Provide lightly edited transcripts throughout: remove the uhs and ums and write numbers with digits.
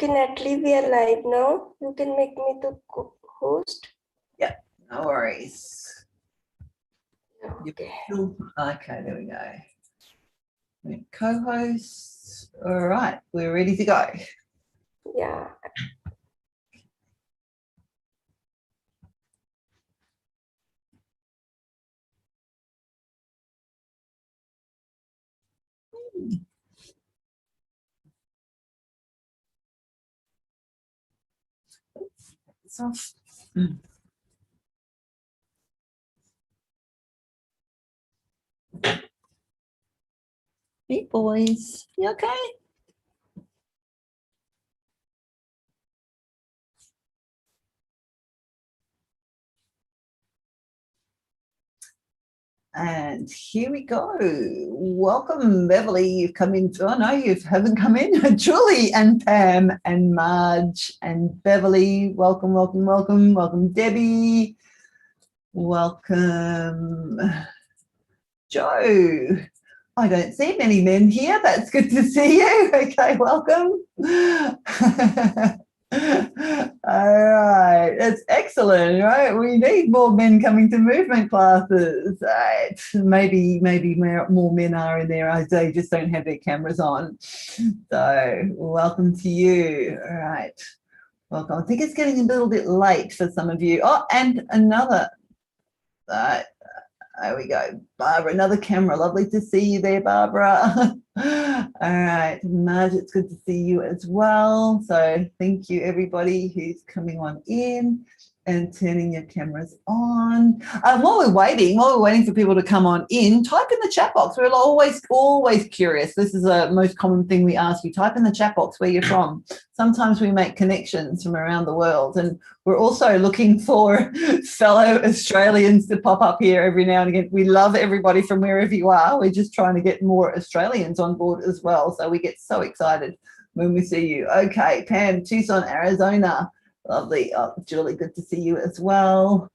Okay, Natalie, we are live now. You can make me the host. Yeah, no worries. Okay. Okay, there we go. Co-hosts. All right, we're ready to go. Yeah. It's off. Hey boys, you okay? And here we go. Welcome, Beverly. You've come in. Oh, no, you haven't come in. Julie and Pam and Marge and Beverly. Welcome, welcome, welcome. Welcome, Debbie. Welcome, Joe. I don't see many men here. That's good to see you. Okay, welcome. All right, that's excellent, right? We need more men coming to movement classes. Right? Maybe more men are in there as they just don't have their cameras on. So welcome to you. All right, welcome. I think it's getting a little bit late for some of you. Oh, and another. There we go. Barbara, another camera. Lovely to see you there, Barbara. All right, Marge, it's good to see you as well. So thank you, everybody who's coming on in and turning your cameras on. While we're waiting for people to come on in, type in the chat box. We're always curious. This is a most common thing we ask you. Type in the chat box where you're from. Sometimes we make connections from around the world, and we're also looking for fellow Australians to pop up here every now and again. We love everybody from wherever you are. We're just trying to get more Australians on board as well. So we get so excited when we see you. Okay, Pam, Tucson, Arizona. Lovely. Oh, Julie, good to see you as well.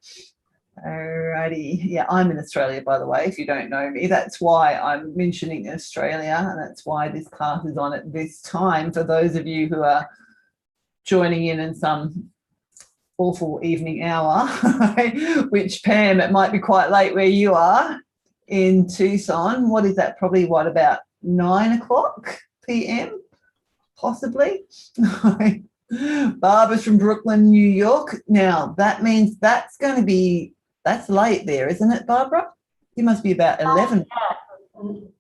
Alrighty. Yeah, I'm in Australia, by the way, if you don't know me. That's why I'm mentioning Australia, and that's why this class is on at this time for those of you who are joining in some awful evening hour, which, Pam, it might be quite late where you are in Tucson. What is that? Probably what, about 9 o'clock p.m. possibly? Barbara's from Brooklyn, New York. Now that means that's late there, isn't it, Barbara? You must be about 11.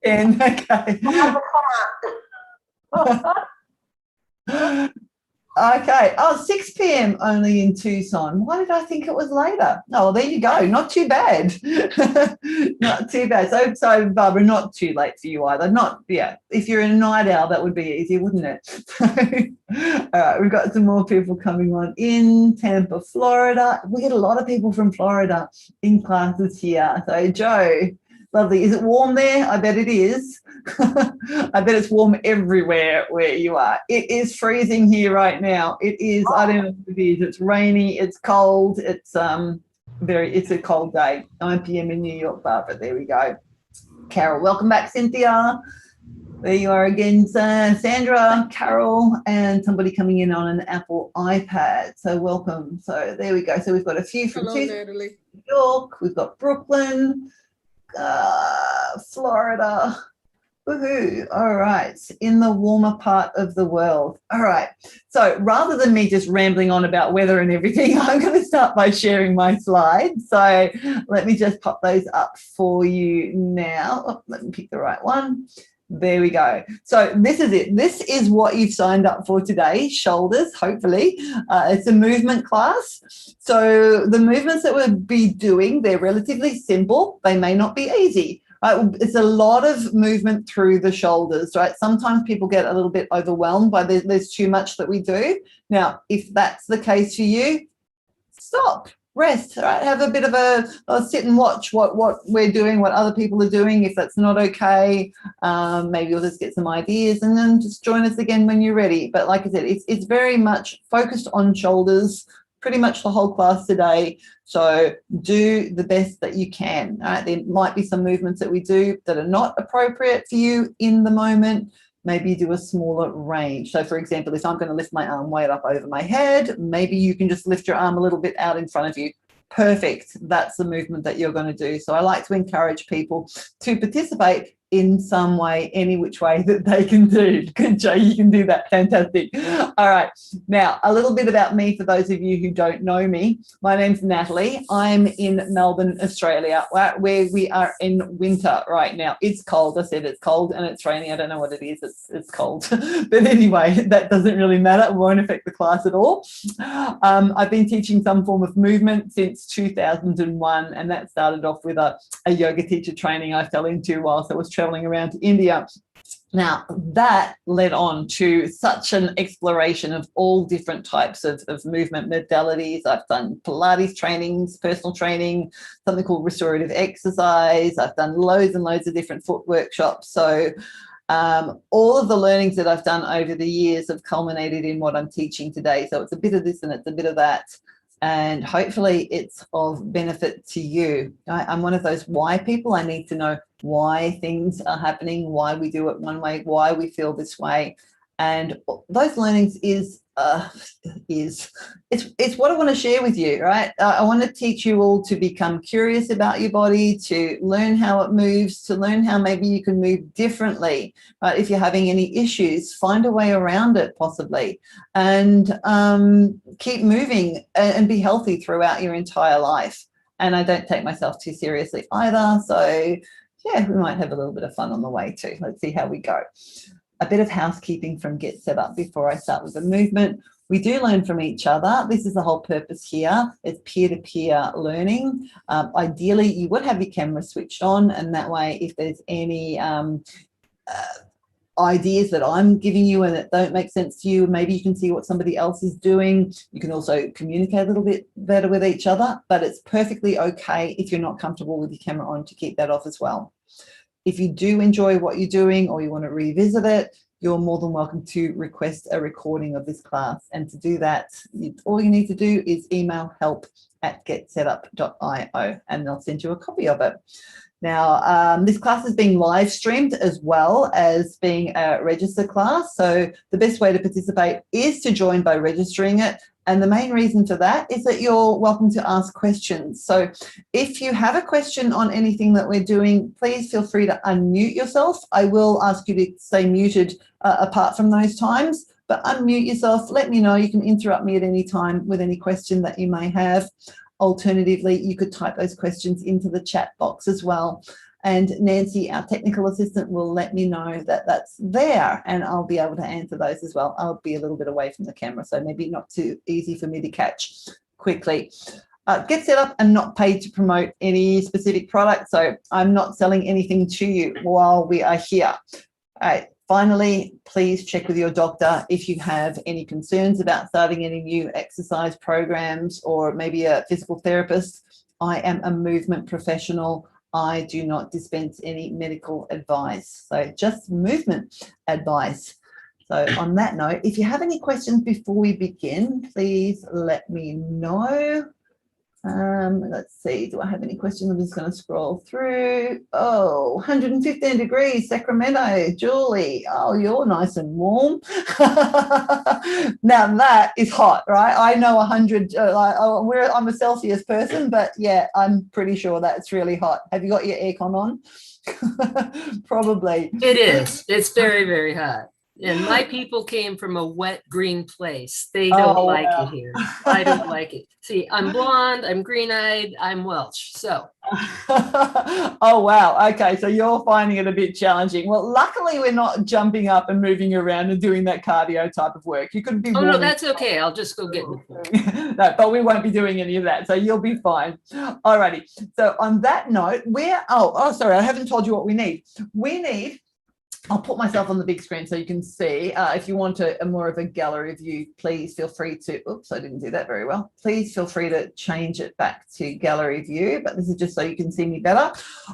10, okay. Okay. Oh, 6 p.m. only in Tucson. Why did I think it was later? Oh, well, there you go. Not too bad. Not too bad. So, Barbara, not too late for you either. If you're a night owl, that would be easy, wouldn't it? All right, we've got some more people coming on in Tampa, Florida. We get a lot of people from Florida in classes here. So, Joe, lovely. Is it warm there? I bet it is. I bet it's warm everywhere where you are. It is freezing here right now. It is. I don't know what it is. It's rainy. It's cold. It's a cold day. 9 p.m. in New York, Barbara. There we go. Carol, welcome back, Cynthia. There you are again, Sandra, Carol, and somebody coming in on an Apple iPad. So welcome. So there we go. So we've got a few from New York. We've got Brooklyn, Florida. Woohoo. All right. In the warmer part of the world. All right. So rather than me just rambling on about weather and everything, I'm going to start by sharing my slides. So let me just pop those up for you now. Oh, let me pick the right one. There we go. So this is it. This is what you've signed up for today, shoulders, hopefully. It's a movement class. So the movements that we'll be doing, they're relatively simple. They may not be easy. It's a lot of movement through the shoulders, right? Sometimes people get a little bit overwhelmed by there's too much that we do. Now, if that's the case for you, stop, rest, right? Have a bit of a sit and watch what we're doing, what other people are doing. If that's not okay, maybe you'll just get some ideas and then just join us again when you're ready. But like I said, it's very much focused on shoulders, pretty much the whole class today. So do the best that you can. All right? There might be some movements that we do that are not appropriate for you in the moment. maybe do a smaller range. So for example, if I'm going to lift my arm way up over my head, maybe you can just lift your arm a little bit out in front of you. Perfect. That's the movement that you're going to do. So I like to encourage people to participate in some way, any which way that they can do. Good, Joe, you can do that. Fantastic. All right. Now, a little bit about me for those of you who don't know me. My name's Natalie. I'm in Melbourne, Australia, where we are in winter right now. It's cold. I said it's cold and it's raining. I don't know what it is. It's cold. But anyway, that doesn't really matter. It won't affect the class at all. I've been teaching some form of movement since 2001, and that started off with a yoga teacher training I fell into whilst I was traveling around to India. Now, that led on to such an exploration of all different types of movement modalities. I've done Pilates trainings, personal training, something called restorative exercise. I've done loads and loads of different foot workshops. So all of the learnings that I've done over the years have culminated in what I'm teaching today. So it's a bit of this and it's a bit of that. And hopefully it's of benefit to you. I'm one of those why people. I need to know why things are happening, why we do it one way, why we feel this way. And those learnings it's what I want to share with you, right? I want to teach you all to become curious about your body, to learn how it moves, to learn how maybe you can move differently, right? If you're having any issues, find a way around it possibly, and keep moving and be healthy throughout your entire life. And I don't take myself too seriously either. So yeah, we might have a little bit of fun on the way too. Let's see how we go. A bit of housekeeping from Get Set Up before I start with the movement. We do learn from each other. This is the whole purpose here. It's peer-to-peer learning. Ideally, you would have your camera switched on, and that way, if there's any ideas that I'm giving you and that don't make sense to you, maybe you can see what somebody else is doing. You can also communicate a little bit better with each other, but it's perfectly okay if you're not comfortable with your camera on to keep that off as well. If you do enjoy what you're doing or you want to revisit it, you're more than welcome to request a recording of this class. And to do that, all you need to do is email help@getsetup.io and they'll send you a copy of it. Now, this class is being live streamed as well as being a register class. So the best way to participate is to join by registering it. And the main reason for that is that you're welcome to ask questions. So if you have a question on anything that we're doing, please feel free to unmute yourself. I will ask you to stay muted apart from those times, but unmute yourself. Let me know. You can interrupt me at any time with any question that you may have. Alternatively, you could type those questions into the chat box as well. And Nancy, our technical assistant, will let me know that that's there and I'll be able to answer those as well. I'll be a little bit away from the camera, so maybe not too easy for me to catch quickly. Get Set Up and not paid to promote any specific product, so I'm not selling anything to you while we are here. All right. Finally, please check with your doctor if you have any concerns about starting any new exercise programs or maybe a physical therapist. I am a movement professional. I do not dispense any medical advice, so just movement advice. So on that note, if you have any questions before we begin, please let me know. Let's see, do I have any questions? I'm just going to scroll through. Oh, 115 degrees, Sacramento, Julie. Oh, you're nice and warm. Now that is hot, right? I know 100, I'm a Celsius person, but yeah, I'm pretty sure that's really hot. Have you got your aircon on? Probably. It is. It's very, very hot. And my people came from a wet green place. They don't like it here. I don't like it. See, I'm blonde, I'm green-eyed, I'm Welsh. So. Oh, wow. Okay, so you're finding it a bit challenging. Well, luckily we're not jumping up and moving around and doing that cardio type of work. You could be. Oh, no, that's okay. I'll just go get in the pool. No, but we won't be doing any of that, so you'll be fine. All righty. So on that note, sorry, I haven't told you what we need. We need, I'll put myself on the big screen so you can see. If you want a more of a gallery view, please feel free to, oops, I didn't do that very well. Please feel free to change it back to gallery view, but this is just so you can see me better.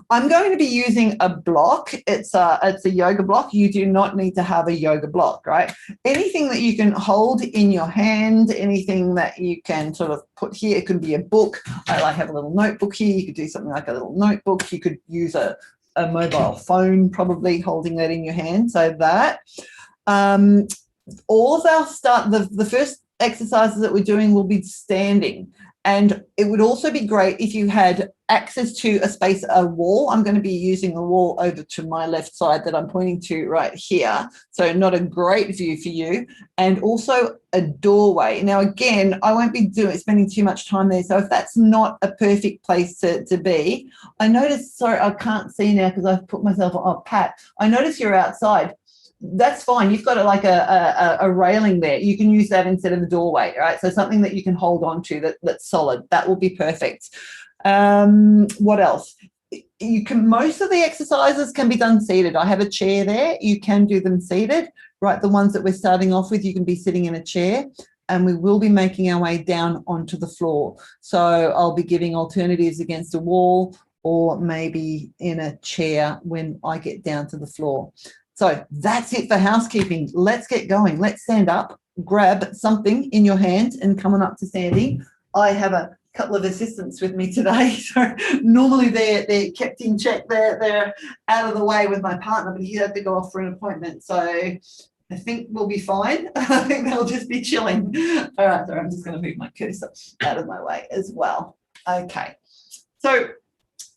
I'm going to be using a block. It's a yoga block. You do not need to have a yoga block, right? Anything that you can hold in your hand, anything that you can sort of put here, it could be a book. I have a little notebook here. You could do something like a little notebook. You could use a a mobile phone, probably holding that in your hand. So that all of our the first exercises that we're doing will be standing. And it would also be great if you had access to a wall. I'm going to be using the wall over to my left side that I'm pointing to right here. So not a great view for you. And also a doorway. Now, again, I won't be spending too much time there. So if that's not a perfect place to be, I noticed, sorry, I can't see now because I've put myself on, Pat, I notice you're outside. That's fine. You've got a railing there. You can use that instead of the doorway, right? So something that you can hold on to that's solid. That will be perfect. What else? Most of the exercises can be done seated. I have a chair there. You can do them seated, right? The ones that we're starting off with, you can be sitting in a chair, and we will be making our way down onto the floor. So I'll be giving alternatives against a wall or maybe in a chair when I get down to the floor. So that's it for housekeeping. Let's get going. Let's stand up, grab something in your hand and come on up to standing. I have a couple of assistants with me today. So normally they're kept in check. They're out of the way with my partner, but he had to go off for an appointment. So I think we'll be fine. I think they'll just be chilling. All right, so I'm just going to move my cursor out of my way as well. Okay. So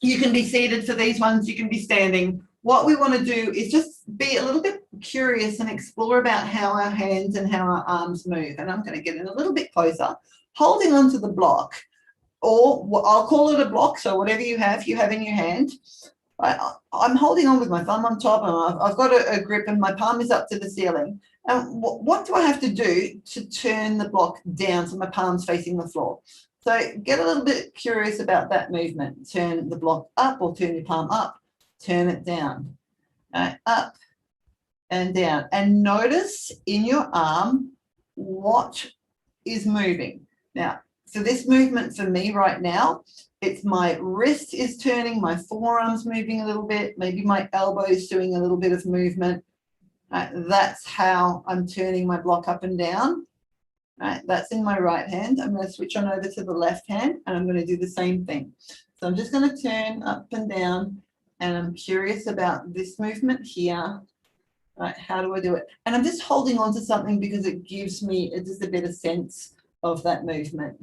you can be seated for these ones. You can be standing. What we want to do is just be a little bit curious and explore about how our hands and how our arms move. And I'm going to get in a little bit closer, holding onto the block, or I'll call it a block. So whatever you have in your hand. I'm holding on with my thumb on top, and I've got a grip, and my palm is up to the ceiling. And what do I have to do to turn the block down so my palm's facing the floor? So get a little bit curious about that movement. Turn the block up or turn your palm up. Turn it down, right, up and down. And notice in your arm what is moving. Now, for this movement for me right now, it's my wrist is turning, my forearm's moving a little bit, maybe my elbow is doing a little bit of movement. Right, that's how I'm turning my block up and down. Right, that's in my right hand. I'm going to switch on over to the left hand, and I'm going to do the same thing. So I'm just going to turn up and down. And I'm curious about this movement here. Right, how do I do it? And I'm just holding on to something because it gives me just a better sense of that movement.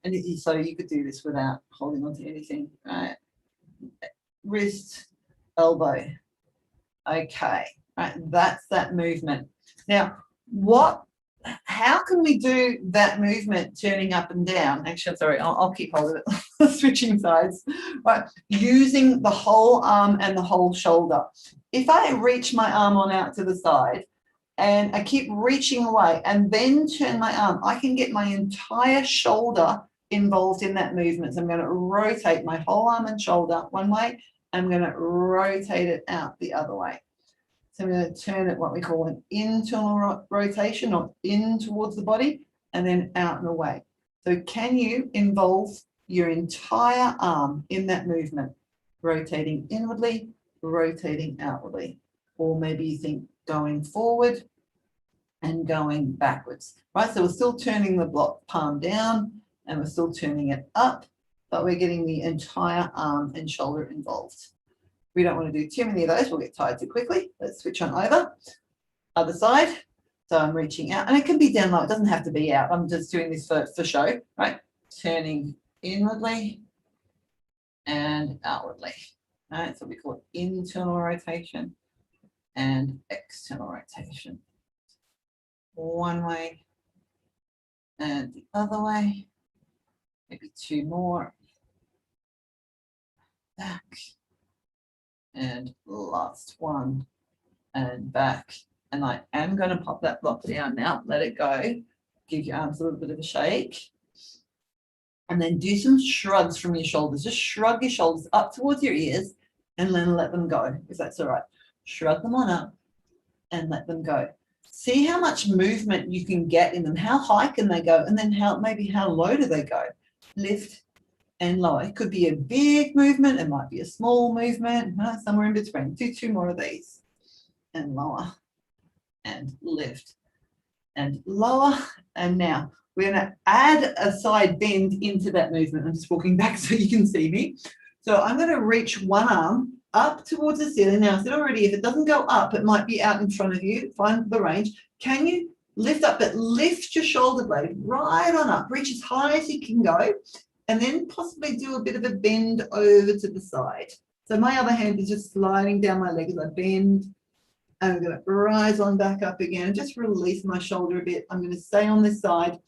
And so you could do this without holding on to anything. Right, wrist, elbow. Okay, right, that's that movement. Now, how can we do that movement turning up and down? Actually, sorry, I'll keep hold of it, switching sides, right? Using the whole arm and the whole shoulder. If I reach my arm on out to the side and I keep reaching away and then turn my arm, I can get my entire shoulder involved in that movement. So I'm going to rotate my whole arm and shoulder one way. I'm going to rotate it out the other way. So I'm going to turn it what we call an internal rotation, or in towards the body and then out and away. So can you involve your entire arm in that movement, rotating inwardly, rotating outwardly? Or maybe you think going forward and going backwards, right? So we're still turning the block palm down and we're still turning it up, but we're getting the entire arm and shoulder involved. We don't want to do too many of those. We'll get tired too quickly. Let's switch on over. Other side. So I'm reaching out, and it can be down low. It doesn't have to be out. I'm just doing this for show, right? Turning inwardly and outwardly. All right, so we call it internal rotation and external rotation. One way and the other way. Maybe two more. Back. And last one, and back. And I am going to pop that block down now. Let it go. Give your arms a little bit of a shake. And then do some shrugs from your shoulders. Just shrug your shoulders up towards your ears and then let them go, if that's all right. Shrug them on up and let them go. See how much movement you can get in them. How high can they go? And then maybe how low do they go? Lift and lower. It could be a big movement. It might be a small movement, somewhere in between. Do two more of these. And lower and lift and lower. And now we're going to add a side bend into that movement. I'm just walking back so you can see me. So I'm going to reach one arm up towards the ceiling. Now, I said already, if it doesn't go up, it might be out in front of you. Find the range. Can you lift up, but lift your shoulder blade right on up. Reach as high as you can go, and then possibly do a bit of a bend over to the side. So my other hand is just sliding down my leg as I bend. And I'm going to rise on back up again. Just release my shoulder a bit. I'm going to stay on this side.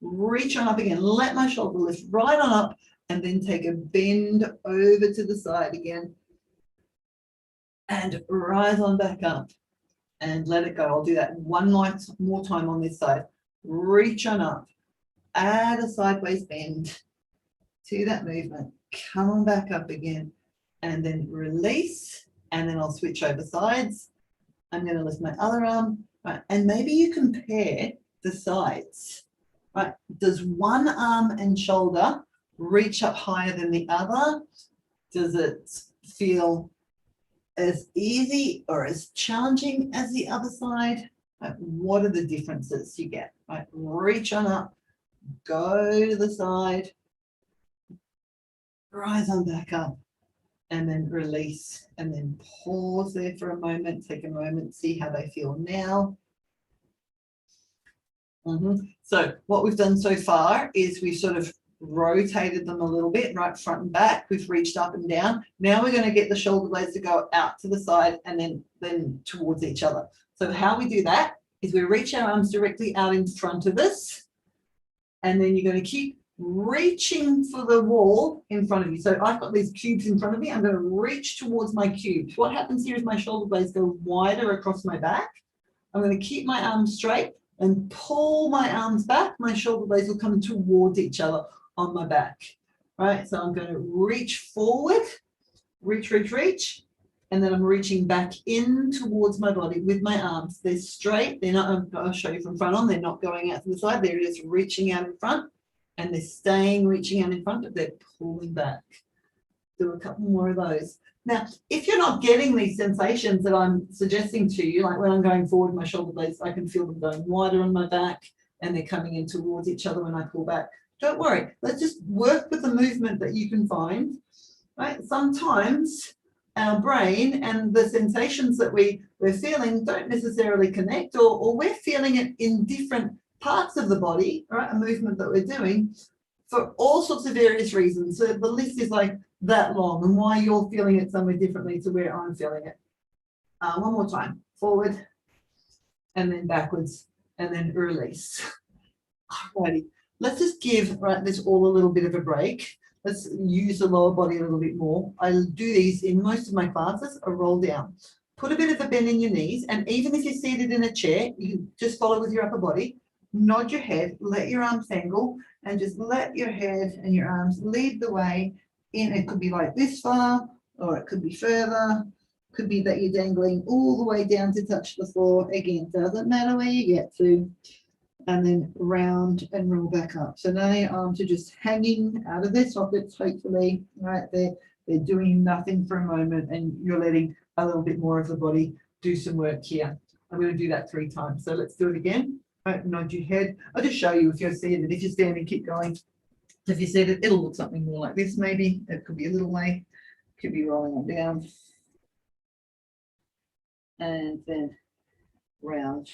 Reach on up again. Let my shoulder lift right on up, and then take a bend over to the side again. And rise on back up and let it go. I'll do that one more time on this side. Reach on up. Add a sideways bend to that movement. Come on back up again. And then release. And then I'll switch over sides. I'm going to lift my other arm. Right, and maybe you compare the sides. Right, does one arm and shoulder reach up higher than the other? Does it feel as easy or as challenging as the other side? Right, what are the differences you get? Right, reach on up, go to the side, rise on back up, and then release, and then pause there for a moment, take a moment, see how they feel now. So what we've done so far is we've sort of rotated them a little bit, right front and back. We've reached up and down. Now we're going to get the shoulder blades to go out to the side and then towards each other. So how we do that is we reach our arms directly out in front of us, and then you're going to keep reaching for the wall in front of you. So I've got these cubes in front of me. I'm going to reach towards my cubes. What happens here is my shoulder blades go wider across my back. I'm going to keep my arms straight and pull my arms back. My shoulder blades will come towards each other on my back, right? So I'm going to reach forward, reach, and then I'm reaching back in towards my body with my arms. They're straight. They're not, I'll show you from front on, they're not going out to the side. They're just reaching out in front, and they're staying reaching out in front, but they're pulling back. Do a couple more of those. Now, if you're not getting these sensations that I'm suggesting to you, like when I'm going forward, my shoulder blades, I can feel them going wider on my back, and they're coming in towards each other when I pull back. Don't worry. Let's just work with the movement that you can find, right? Sometimes our brain and the sensations that we're feeling don't necessarily connect, or we're feeling it in different parts of the body, right? A movement that we're doing for all sorts of various reasons. So the list is like that long, and why you're feeling it somewhere differently to where I'm feeling it. One more time. Forward, and then backwards, and then release. Alrighty. Let's just give this all a little bit of a break. Let's use the lower body a little bit more. I do these in most of my classes. A roll down. Put a bit of a bend in your knees, and even if you're seated in a chair, you can just follow with your upper body. Nod your head, let your arms dangle, and just let your head and your arms lead the way in. It could be like this far, or it could be further. Could be that you're dangling all the way down to touch the floor. Again, doesn't matter where you get to. And then round and roll back up. So now your arms are just hanging out of their sockets, hopefully, right? They're doing nothing for a moment, and you're letting a little bit more of the body do some work here. I'm going to do that 3 times. So let's do it again. Right, nod your head. I'll just show you if you're seated. If you're standing, keep going. If you're seated, it'll look something more like this maybe. It could be a little way. Could be rolling on down. And then round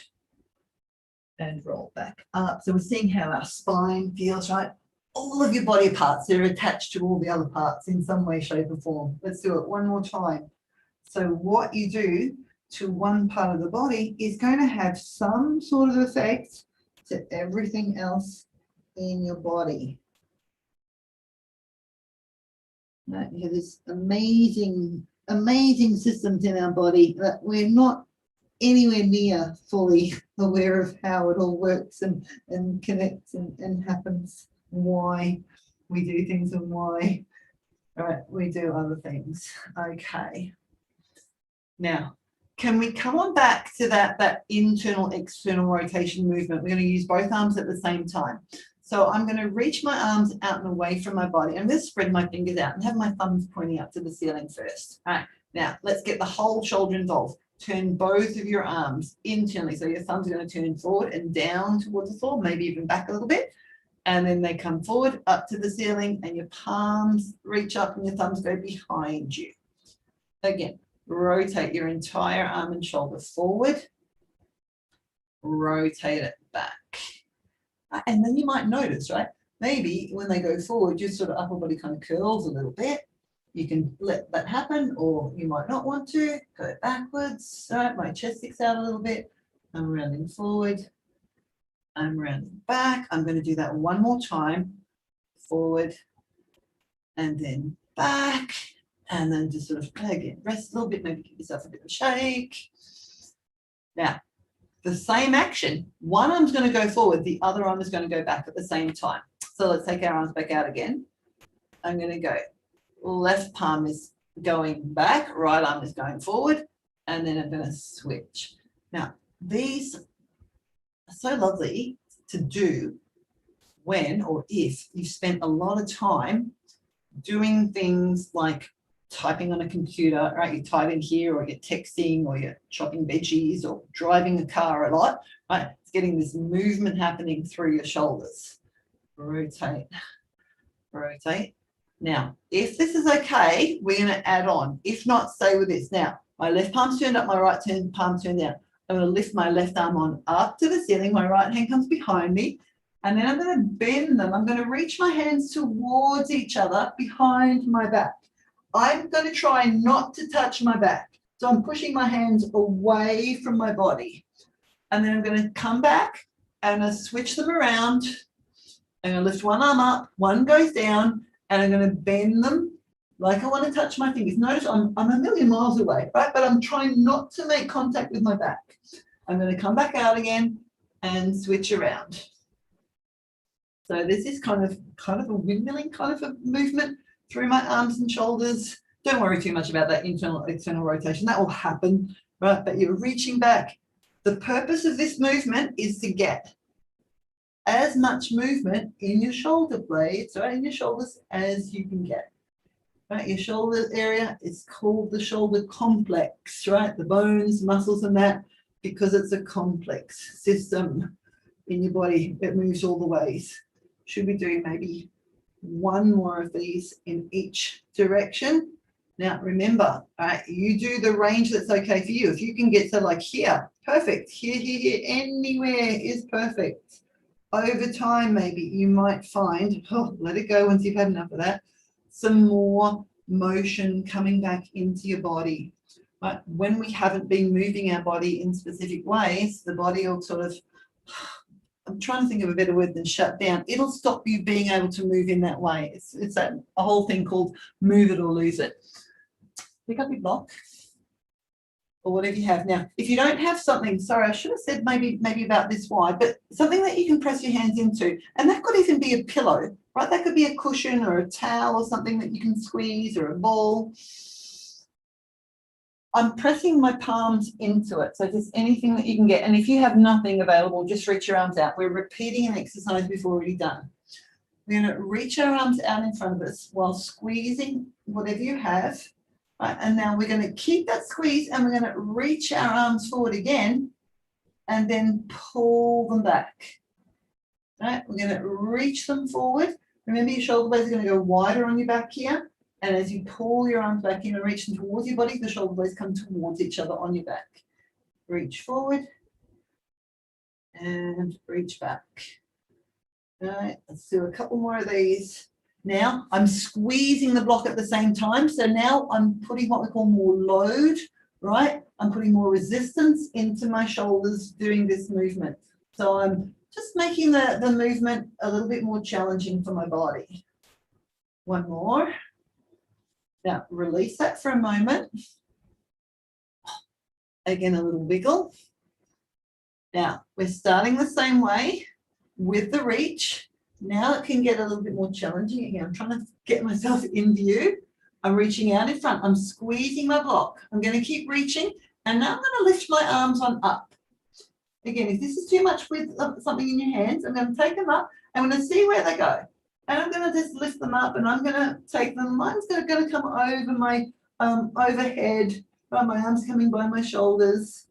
and roll back up. So we're seeing how our spine feels, right? All of your body parts, they're attached to all the other parts in some way, shape, or form. Let's do it one more time. So what you do to one part of the body is going to have some sort of effect to everything else in your body. Right? You have this amazing systems in our body that we're not anywhere near fully aware of how it all works and connects and happens, why we do things and why we do other things. Okay. Now, can we come on back to that internal external rotation movement? We're going to use both arms at the same time. So I'm going to reach my arms out and away from my body. I'm going to spread my fingers out and have my thumbs pointing up to the ceiling first. All right. Now, let's get the whole shoulder involved. Turn both of your arms internally. So your thumbs are going to turn forward and down towards the floor, maybe even back a little bit. and then they come forward up to the ceiling, and your palms reach up and your thumbs go behind you. Again, rotate your entire arm and shoulder forward, rotate it back. And then you might notice, right, maybe when they go forward, your sort of upper body kind of curls a little bit. You can let that happen, or you might not want to. Go backwards, right, my chest sticks out a little bit. I'm rounding forward, I'm rounding back. I'm going to do that one more time. Forward, and then back, and then just sort of, again, rest a little bit, maybe give yourself a bit of a shake. Now, the same action, one arm's going to go forward, the other arm is going to go back at the same time. So let's take our arms back out again. I'm going to go, left palm is going back, right arm is going forward, and then I'm going to switch. Now, these are so lovely to do when or if you've spent a lot of time doing things like typing on a computer, right? You type in here, or you're texting, or you're chopping veggies, or driving a car a lot, right? It's getting this movement happening through your shoulders. Rotate, rotate. Now, if this is okay, we're going to add on. If not, stay with this. Now, my left palm's turned up, my right palm turned down. I'm going to lift my left arm on up to the ceiling. My right hand comes behind me. And then I'm going to bend them. I'm going to reach my hands towards each other behind my back. I'm going to try not to touch my back. So I'm pushing my hands away from my body. And then I'm going to come back and I switch them around. I'm going to lift one arm up, one goes down, and I'm going to bend them like I want to touch my fingers. Notice I'm a million miles away, right? But I'm trying not to make contact with my back. I'm going to come back out again and switch around. So this is kind of a windmilling kind of a movement through my arms and shoulders. Don't worry too much about that internal, external rotation. That will happen, right? But you're reaching back. The purpose of this movement is to get as much movement in your shoulder blades, right, in your shoulders, as you can get. Right, your shoulder area is called the shoulder complex, right? The bones, muscles, and that, because it's a complex system in your body that moves all the ways. Should we do maybe one more of these in each direction? Now, remember, right, you do the range that's okay for you. If you can get to like here, perfect. Here, here, here, anywhere is perfect. Over time, maybe you might find, oh, let it go once you've had enough of that, some more motion coming back into your body. But when we haven't been moving our body in specific ways, the body will sort of, I'm trying to think of a better word than shut down. It'll stop you being able to move in that way. It's that a whole thing called move it or lose it. Pick up your block or whatever you have. Now, if you don't have something, sorry, I should have said maybe about this wide, but something that you can press your hands into, and that could even be a pillow, right? That could be a cushion or a towel or something that you can squeeze, or a ball. I'm pressing my palms into it, so just anything that you can get. And if you have nothing available, just reach your arms out. We're repeating an exercise we've already done. We're going to reach our arms out in front of us while squeezing whatever you have. Right, and now we're going to keep that squeeze, and we're going to reach our arms forward again and then pull them back. Right, we're going to reach them forward. Remember, your shoulder blades are going to go wider on your back here. And as you pull your arms back in and reach them towards your body, the shoulder blades come towards each other on your back. Reach forward and reach back. All right, let's do a couple more of these. Now I'm squeezing the block at the same time. So now I'm putting what we call more load, right? I'm putting more resistance into my shoulders doing this movement. So I'm just making the movement a little bit more challenging for my body. One more. Now release that for a moment. Again, a little wiggle. Now we're starting the same way with the reach. Now it can get a little bit more challenging. Again, I'm trying to get myself in view. I'm reaching out in front. I'm squeezing my block. I'm going to keep reaching. And now I'm going to lift my arms on up. Again, if this is too much with something in your hands, I'm going to take them up. I'm going to see where they go. And I'm going to just lift them up, and I'm going to take them. Mine's going to come over my overhead. Right, my arms coming by my shoulders.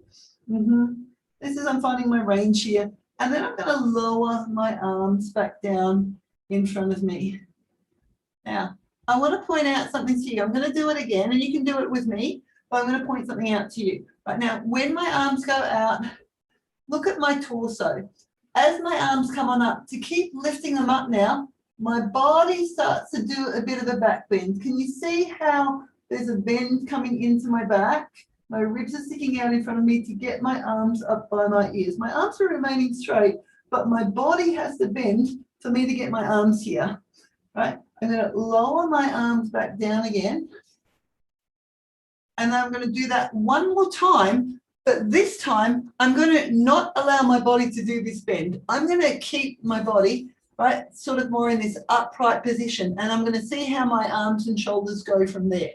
This is, I'm finding my range here. And then I'm going to lower my arms back down in front of me. Now, I want to point out something to you. I'm going to do it again, and you can do it with me, but I'm going to point something out to you. Right now, when my arms go out, look at my torso. As my arms come on up, to keep lifting them up now, my body starts to do a bit of a back bend. Can you see how there's a bend coming into my back? My ribs are sticking out in front of me to get my arms up by my ears. My arms are remaining straight, but my body has to bend for me to get my arms here, right? I'm going to lower my arms back down again. And I'm going to do that one more time. But this time, I'm going to not allow my body to do this bend. I'm going to keep my body, right, sort of more in this upright position. And I'm going to see how my arms and shoulders go from there.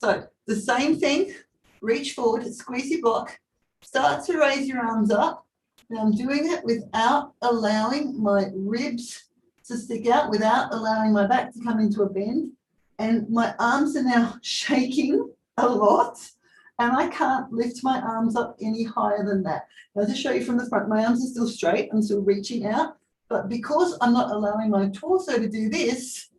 So the same thing, reach forward, squeeze your block, start to raise your arms up. Now I'm doing it without allowing my ribs to stick out, without allowing my back to come into a bend. And my arms are now shaking a lot. And I can't lift my arms up any higher than that. Now, to show you from the front, my arms are still straight. I'm still reaching out. But because I'm not allowing my torso to do this,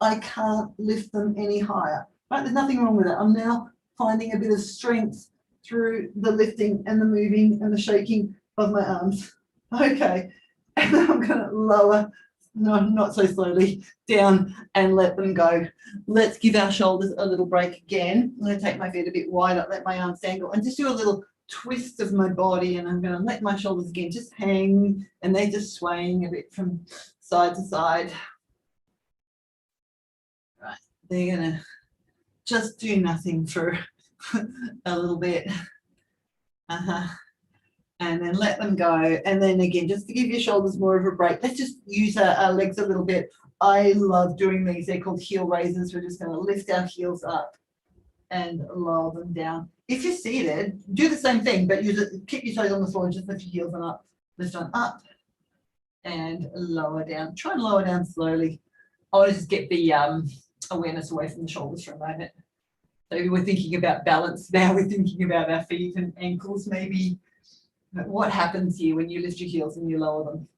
I can't lift them any higher. Right? There's nothing wrong with it. I'm now finding a bit of strength through the lifting and the moving and the shaking of my arms. Okay. And then I'm going to lower, no, not so slowly, down and let them go. Let's give our shoulders a little break again. I'm going to take my feet a bit wider, let my arms dangle, and just do a little twist of my body. And I'm going to let my shoulders again just hang, and they're just swaying a bit from side to side. Right, they're going to just do nothing for a little bit. And then let them go. And then again, just to give your shoulders more of a break, let's just use our legs a little bit. I love doing these. They're called heel raises. We're just going to lift our heels up and lower them down. If you're seated, do the same thing, but keep your toes on the floor and just lift your heels up. Lift on up and lower down. Try and lower down slowly. I want to just get the awareness away from the shoulders for a moment. So we're thinking about balance now. We're thinking about our feet and ankles maybe. What happens here when you lift your heels and you lower them?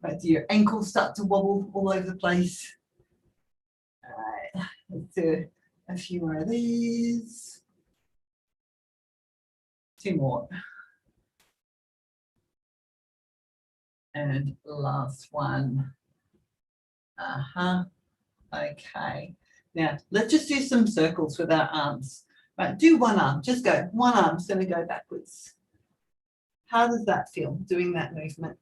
Right, do your ankles start to wobble all over the place? All right, let's do a few more of these. 2 more. And last one. Okay. Now, let's just do some circles with our arms. Right, do one arm. Just go. One arm's going to go backwards. How does that feel, doing that movement?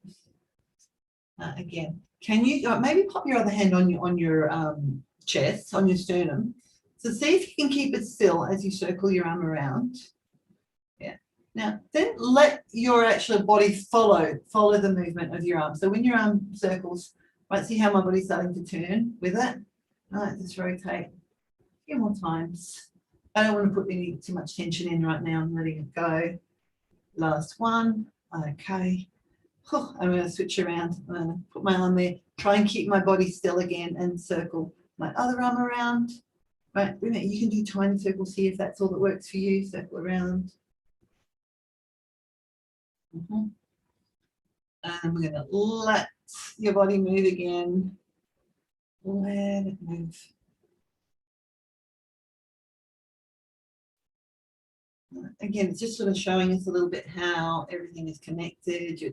Again, can you maybe pop your other hand on your chest, on your sternum? So see if you can keep it still as you circle your arm around. Yeah. Now, then let your actual body follow the movement of your arm. So when your arm circles, right, see how my body's starting to turn with it? All right, just rotate a few more times. I don't want to put too much tension in right now. I'm letting it go. Last one. Okay. I'm going to switch around. I'm going to put my arm there. Try and keep my body still again and circle my other arm around. Right. You can do tiny circles here if that's all that works for you. Circle around. And we're going to let your body move again. Let it move. Again, it's just sort of showing us a little bit how everything is connected, your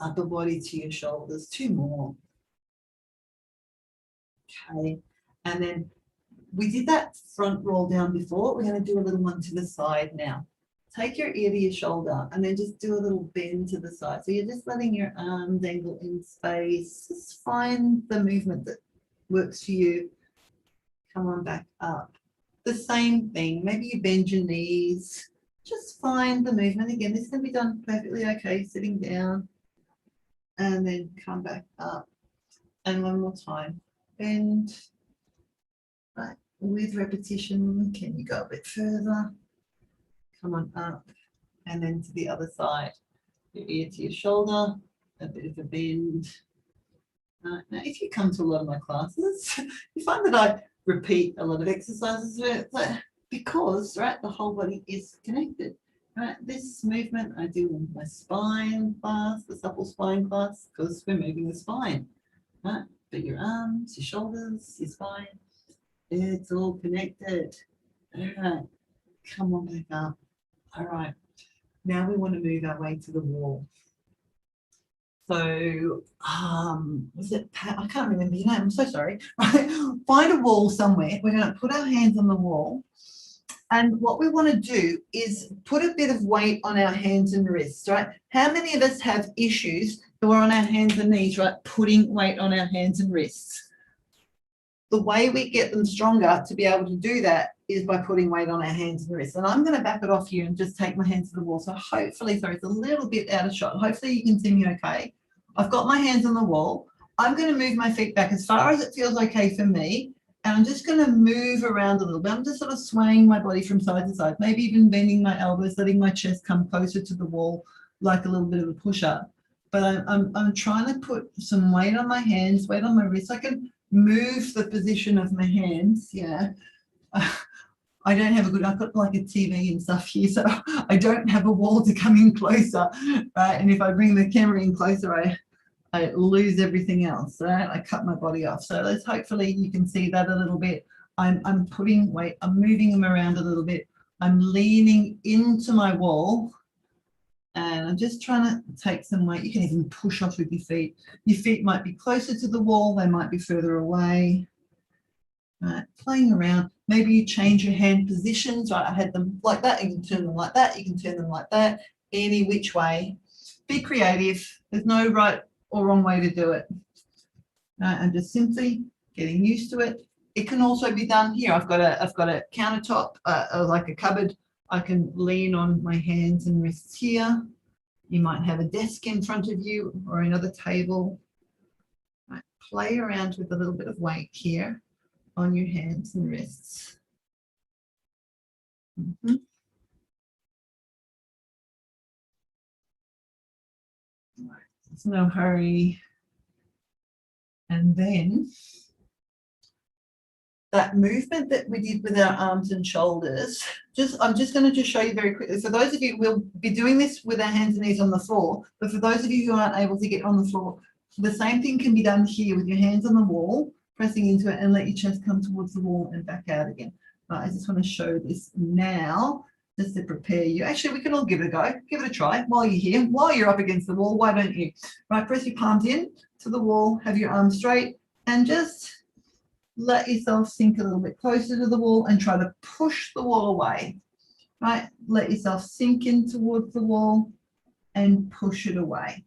upper body to your shoulders. 2 more. Okay, and then we did that front roll down before. We're going to do a little one to the side now. Take your ear to your shoulder and then just do a little bend to the side. So you're just letting your arm dangle in space. Just find the movement that works for you. Come on back up. The same thing. Maybe you bend your knees. Just find the movement. Again, this can be done perfectly okay, sitting down and then come back up. And one more time. Bend. Right. With repetition, can you go a bit further? Come on up. And then to the other side. Your ear to your shoulder, a bit of a bend. Now, if you come to a lot of my classes, you find that I repeat a lot of exercises because, right, the whole body is connected. Right, this movement I do with my spine class, the supple spine class, because we're moving the spine. Right, but your arms, your shoulders, your spine, it's all connected. All right, come on back up. All right, now we want to move our way to the wall. So, was it Pat? I can't remember your name. I'm so sorry. Right, find a wall somewhere. We're going to put our hands on the wall. And what we want to do is put a bit of weight on our hands and wrists, right? How many of us have issues that we're on our hands and knees, right? Putting weight on our hands and wrists. The way we get them stronger to be able to do that is by putting weight on our hands and wrists. And I'm going to back it off here and just take my hands to the wall. So hopefully, sorry, it's a little bit out of shot. Hopefully you can see me okay. I've got my hands on the wall. I'm going to move my feet back as far as it feels okay for me. And I'm just going to move around a little bit. I'm just sort of swaying my body from side to side, maybe even bending my elbows, letting my chest come closer to the wall, like a little bit of a push-up. But I'm trying to put some weight on my hands, weight on my wrists. I can move the position of my hands. Yeah. I don't have a good, I've got like a TV and stuff here, so I don't have a wall to come in closer, right? And if I bring the camera in closer, I lose everything else, right? I cut my body off. So let's hopefully you can see that a little bit. I'm putting weight, I'm moving them around a little bit. I'm leaning into my wall and I'm just trying to take some weight. You can even push off with your feet. Your feet might be closer to the wall, they might be further away. Right, playing around. Maybe you change your hand positions, right? I had them like that, you can turn them like that, you can turn them like that, any which way. Be creative. There's no right or wrong way to do it. I'm just simply getting used to it. It can also be done here. I've got a countertop, like a cupboard. I can lean on my hands and wrists here. You might have a desk in front of you or another table. Right, play around with a little bit of weight here on your hands and wrists. There's no hurry. And then that movement that we did with our arms and shoulders, I'm just going to just show you very quickly. For those of you, we'll be doing this with our hands and knees on the floor, but for those of you who aren't able to get on the floor, the same thing can be done here with your hands on the wall, pressing into it and let your chest come towards the wall and back out again. I just want to show this now just to prepare you. Actually, we can all give it a go. Give it a try while you're here, while you're up against the wall. Why don't you? Right, press your palms in to the wall, have your arms straight, and just let yourself sink a little bit closer to the wall and try to push the wall away. Right, let yourself sink in towards the wall and push it away.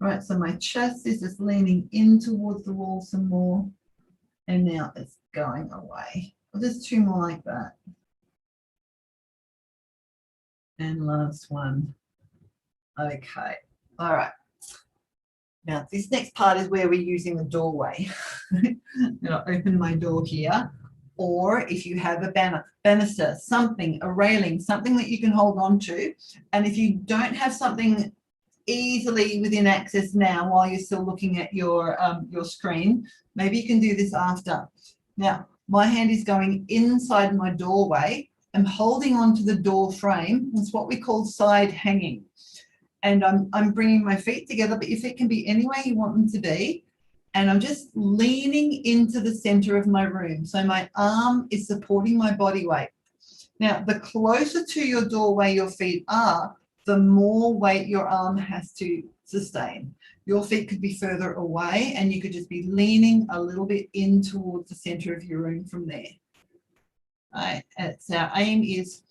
Right, so my chest is just leaning in towards the wall some more, and now it's going away. Just two more like that. And last one. Okay, all right. Now this next part is where we're using the doorway. I'm going to open my door here, or if you have a banister, something, a railing, something that you can hold on to. And if you don't have something easily within access now while you're still looking at your screen, maybe you can do this after. Now, my hand is going inside my doorway. I'm holding onto the door frame. It's what we call side hanging. And I'm bringing my feet together, but your feet can be any way you want them to be. And I'm just leaning into the center of my room. So my arm is supporting my body weight. Now, the closer to your doorway your feet are, the more weight your arm has to sustain. Your feet could be further away and you could just be leaning a little bit in towards the center of your room from there. Right. It's our aim is,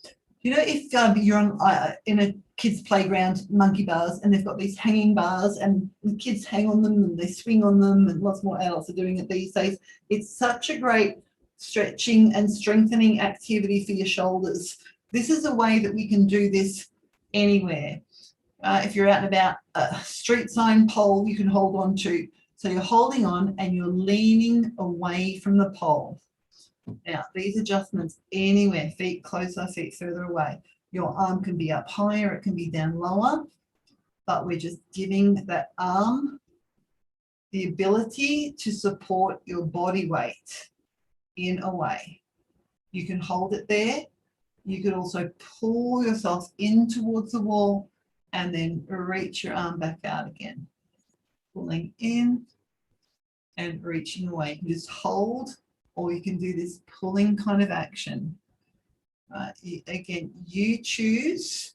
you know, if you're on, in a kids' playground, monkey bars, and they've got these hanging bars and the kids hang on them and they swing on them, and lots more adults are doing it these days. It's such a great stretching and strengthening activity for your shoulders. This is a way that we can do this anywhere. If you're out and about, a street sign pole you can hold on to. So you're holding on and you're leaning away from the pole. Now, these adjustments anywhere, feet closer, feet further away. Your arm can be up higher, it can be down lower, but we're just giving that arm the ability to support your body weight in a way. You can hold it there. You could also pull yourself in towards the wall and then reach your arm back out again. Pulling in and reaching away. You just hold, or you can do this pulling kind of action. Right? Again, you choose,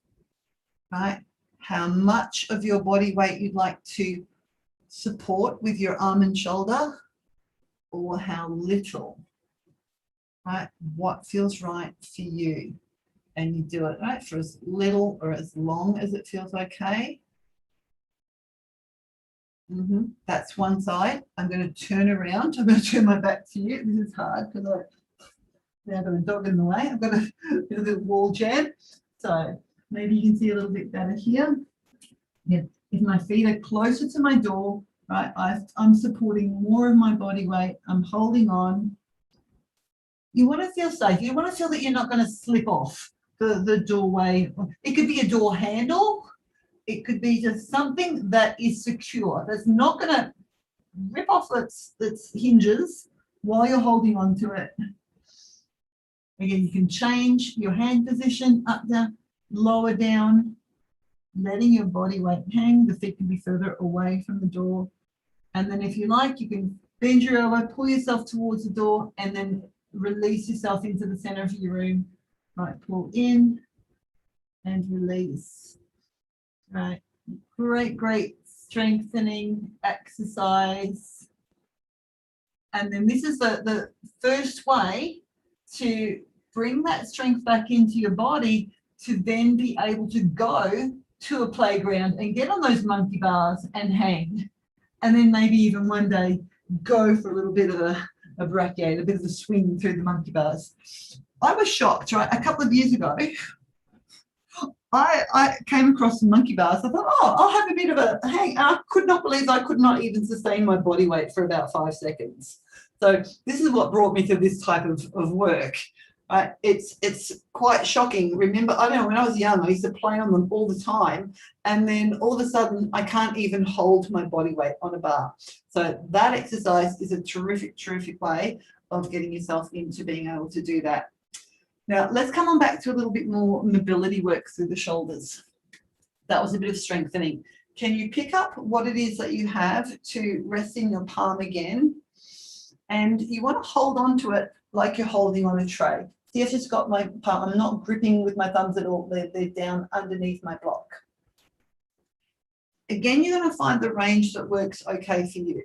right, how much of your body weight you'd like to support with your arm and shoulder, or how little, right? What feels right for you? And you do it, right, for as little or as long as it feels okay. That's one side. I'm going to turn around. I'm going to turn my back to you. This is hard because I've got a dog in the way. I've got a little wall jam. So maybe you can see a little bit better here. Yeah. If my feet are closer to my door, right, I'm supporting more of my body weight. I'm holding on. You want to feel safe. You want to feel that you're not going to slip off the doorway. It could be a door handle. It could be just something that is secure, that's not going to rip off its hinges while you're holding on to it. Again, you can change your hand position, up, down, lower, down, letting your body weight hang. The feet can be further away from the door. And then if you like, you can bend your elbow, pull yourself towards the door, and then release yourself into the center of your room. Right, pull in and release. Right, great strengthening exercise. And then this is the first way to bring that strength back into your body, to then be able to go to a playground and get on those monkey bars and hang. And then maybe even one day go for a little bit of a brachiate, a bit of a swing through the monkey bars. I was shocked, right? A couple of years ago, I came across some monkey bars. I thought, oh, I'll have a bit of a hang. I could not believe I could not even sustain my body weight for about 5 seconds. So this is what brought me to this type of work. Right? It's quite shocking. Remember, I don't know, when I was young, I used to play on them all the time. And then all of a sudden, I can't even hold my body weight on a bar. So that exercise is a terrific way of getting yourself into being able to do that. Now, let's come on back to a little bit more mobility work through the shoulders. That was a bit of strengthening. Can you pick up what it is that you have to rest in your palm again? And you want to hold on to it like you're holding on a tray. See, I've just got my palm. I'm not gripping with my thumbs at all. They're down underneath my block. Again, you're going to find the range that works okay for you.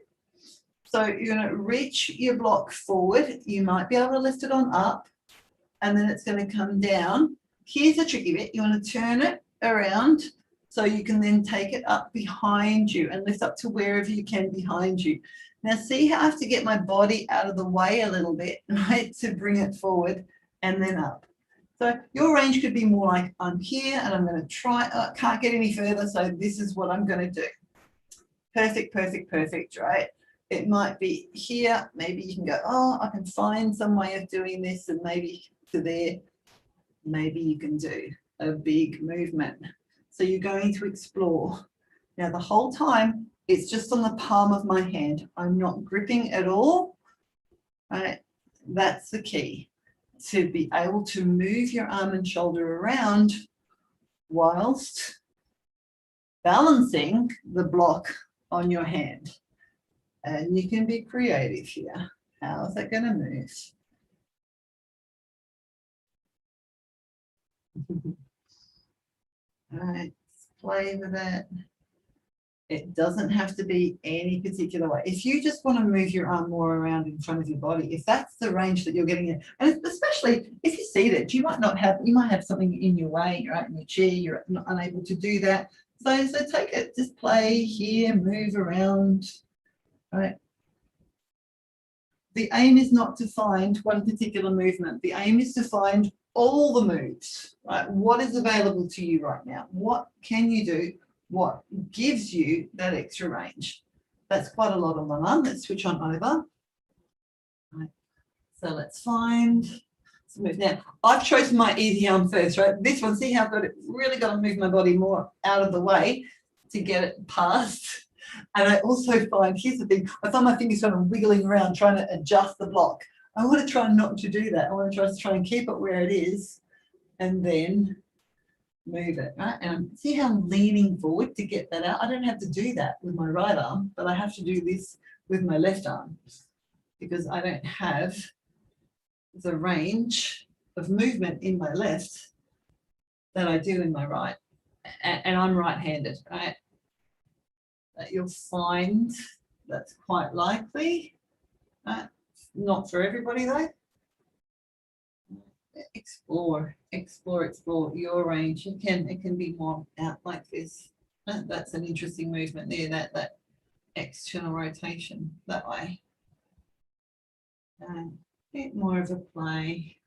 So you're going to reach your block forward. You might be able to lift it on up, and then it's going to come down. Here's the tricky bit. You want to turn it around so you can then take it up behind you and lift up to wherever you can behind you. Now see how I have to get my body out of the way a little bit, right, to bring it forward and then up. So your range could be more like, I'm here and I'm going to try, can't get any further, so this is what I'm going to do. Perfect, right? It might be here. Maybe you can go, oh, I can find some way of doing this, and maybe to there. Maybe you can do a big movement. So you're going to explore. Now the whole time, it's just on the palm of my hand. I'm not gripping at all. Right? That's the key, to be able to move your arm and shoulder around whilst balancing the block on your hand. And you can be creative here. How is that going to move? All right, let's play with it. It doesn't have to be any particular way. If you just want to move your arm more around in front of your body, if that's the range that you're getting in, and especially if you're seated, you might have something in your way, you're out in your chair, you're not unable to do that. So take it, just play here, move around, right? The aim is not to find one particular movement. The aim is to find all the moves, right? What is available to you right now? What can you do? What gives you that extra range? That's quite a lot on one arm. Let's switch on over. Right. So let's find some move. Now, I've chosen my easy arm first, right? This one, see how I've got it, really got to move my body more out of the way to get it past. And I also find, here's the thing, I find my fingers kind of wiggling around trying to adjust the block. I want to try not to do that. I want to try and keep it where it is and then move it, right? And see how I'm leaning forward to get that out? I don't have to do that with my right arm, but I have to do this with my left arm because I don't have the range of movement in my left that I do in my right. And I'm right-handed, right? That you'll find that's quite likely. Right? Not for everybody though. Explore your range. It can be more out like this. That's an interesting movement there, that external rotation that way. A bit more of a play.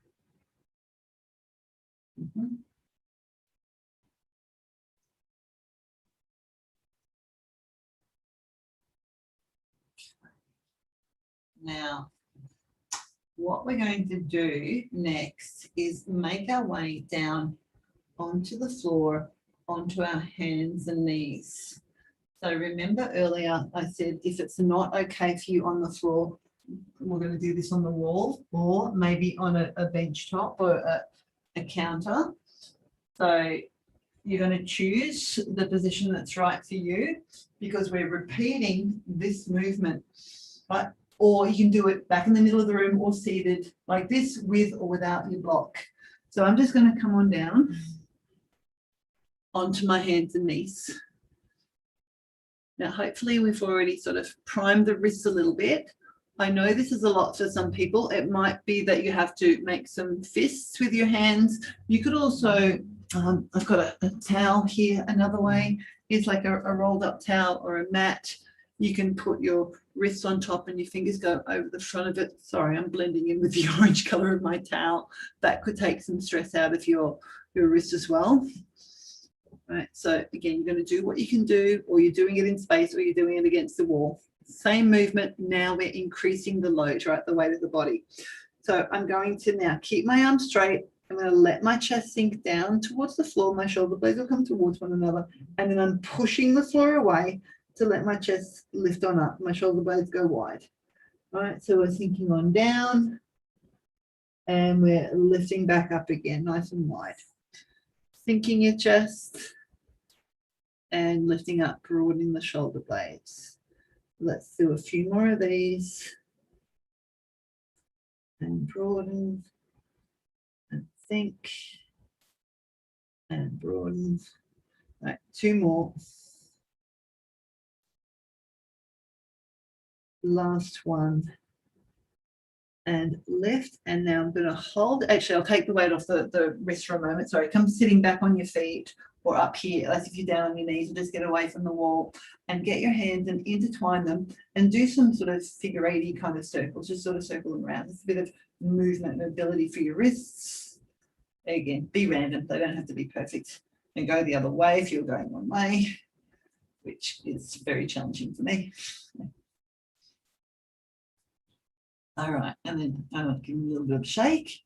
Now, what we're going to do next is make our way down onto the floor, onto our hands and knees. So remember earlier I said if it's not okay for you on the floor, we're going to do this on the wall or maybe on a bench top or a counter. So you're going to choose the position that's right for you because we're repeating this movement, right? Or you can do it back in the middle of the room or seated like this with or without your block. So I'm just going to come on down onto my hands and knees. Now, hopefully we've already sort of primed the wrists a little bit. I know this is a lot for some people. It might be that you have to make some fists with your hands. You could also, I've got a towel here. Another way is like a rolled up towel or a mat. You can put your wrists on top and your fingers go over the front of it. Sorry, I'm blending in with the orange color of my towel. That could take some stress out of your wrist as well. Right, so again, you're going to do what you can do, or you're doing it in space, or you're doing it against the wall. Same movement. Now we're increasing the load, right, the weight of the body. So I'm going to now keep my arms straight. I'm going to let my chest sink down towards the floor. My shoulder blades will come towards one another. And then I'm pushing the floor away to let my chest lift on up. My shoulder blades go wide. All right, so we're sinking on down. And we're lifting back up again, nice and wide. Sinking your chest. And lifting up, broadening the shoulder blades. Let's do a few more of these. And broaden. And sink. And broaden. Right, 2 more. Last one. And lift. And now I'm going to hold. Actually, I'll take the weight off the wrist for a moment. Sorry, come sitting back on your feet. Or up here, as if you're down on your knees, and just get away from the wall and get your hands and intertwine them and do some sort of figure 80 kind of circles, just sort of circle them around. It's a bit of movement and mobility for your wrists. Again, be random. They don't have to be perfect. And go the other way if you're going one way, which is very challenging for me. All right, and then I'll give you a little bit of a shake.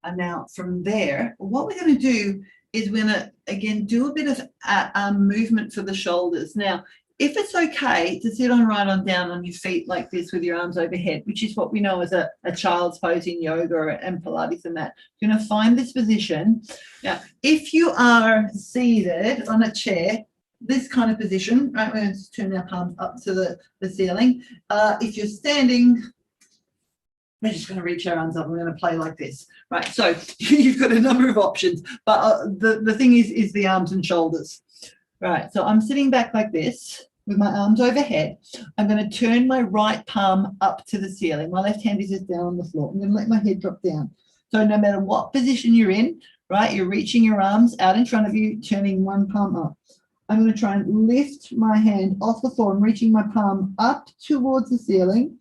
And now from there, what we're going to do is we're going to, again, do a bit of movement for the shoulders. Now, if it's okay to sit right on down on your feet like this with your arms overhead, which is what we know as a child's pose in yoga and Pilates and that, you're going to find this position. Now, if you are seated on a chair, this kind of position, right, we're going to turn our palms up to the ceiling. If you're standing, we're just going to reach our arms up. We're going to play like this, right? So you've got a number of options, but the thing is the arms and shoulders, right? So I'm sitting back like this with my arms overhead. I'm going to turn my right palm up to the ceiling. My left hand is just down on the floor. I'm going to let my head drop down. So no matter what position you're in, right, you're reaching your arms out in front of you, turning one palm up. I'm going to try and lift my hand off the floor. I'm reaching my palm up towards the ceiling.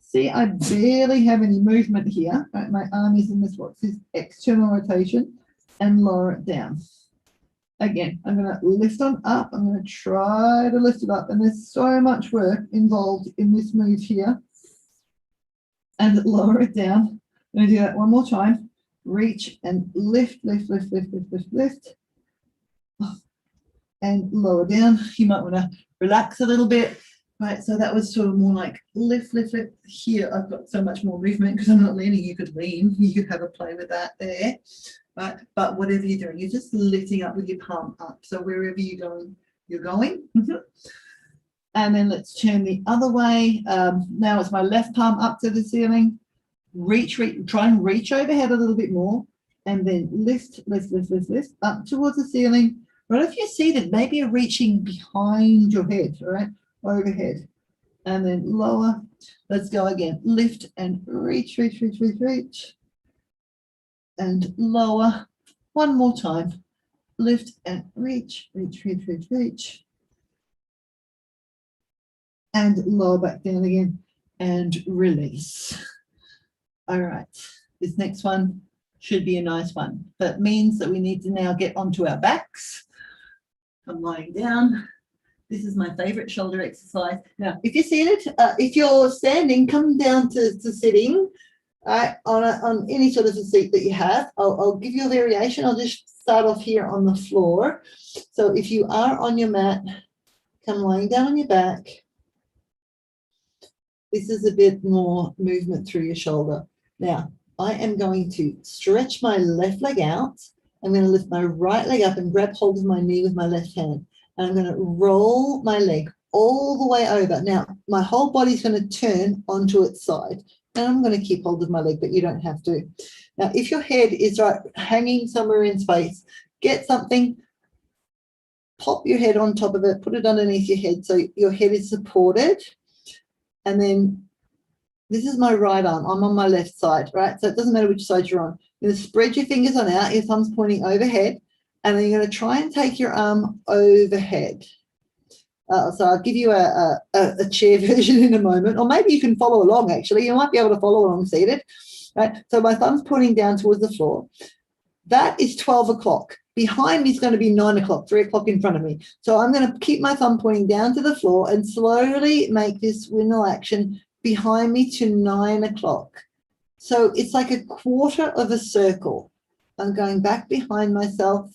See, I barely have any movement here. Right? My arm is in this, what's this external rotation, and lower it down. Again, I'm going to lift on up. I'm going to try to lift it up. And there's so much work involved in this move here. And lower it down. I'm going to do that one more time. Reach and lift, lift, lift, lift, lift, lift, lift. And lower down. You might want to relax a little bit. Right, so that was sort of more like lift, lift, lift. Here I've got so much more movement because I'm not leaning. You could lean. You could have a play with that there. right? But whatever you're doing, you're just lifting up with your palm up. So wherever you're going. And then let's turn the other way. Now it's my left palm up to the ceiling. Try and reach overhead a little bit more. And then lift up towards the ceiling. Right, if you're seated, maybe you're reaching behind your head, all right? Overhead. And then lower. Let's go again. Lift and reach. And lower. One more time. Lift and reach. And lower back down again. And release. All right. This next one should be a nice one. That means that we need to now get onto our backs. I'm lying down. This is my favorite shoulder exercise. Now, if you're seated, if you're standing, come down to sitting on any sort of a seat that you have. I'll give you a variation. I'll just start off here on the floor. So if you are on your mat, come lying down on your back. This is a bit more movement through your shoulder. Now, I am going to stretch my left leg out. I'm going to lift my right leg up and grab hold of my knee with my left hand. And I'm going to roll my leg all the way over. Now, my whole body's going to turn onto its side. And I'm going to keep hold of my leg, but you don't have to. Now, if your head is hanging somewhere in space, get something, pop your head on top of it, put it underneath your head so your head is supported. And then this is my right arm. I'm on my left side, right? So it doesn't matter which side you're on. You're going to spread your fingers on out, your thumb's pointing overhead, and then you're going to try and take your arm overhead. So I'll give you a chair version in a moment, or maybe you can follow along, actually. You might be able to follow along seated, right? So my thumb's pointing down towards the floor. That is 12 o'clock. Behind me is going to be 9 o'clock, 3 o'clock in front of me. So I'm going to keep my thumb pointing down to the floor and slowly make this windmill action behind me to 9 o'clock. So it's like a quarter of a circle. I'm going back behind myself,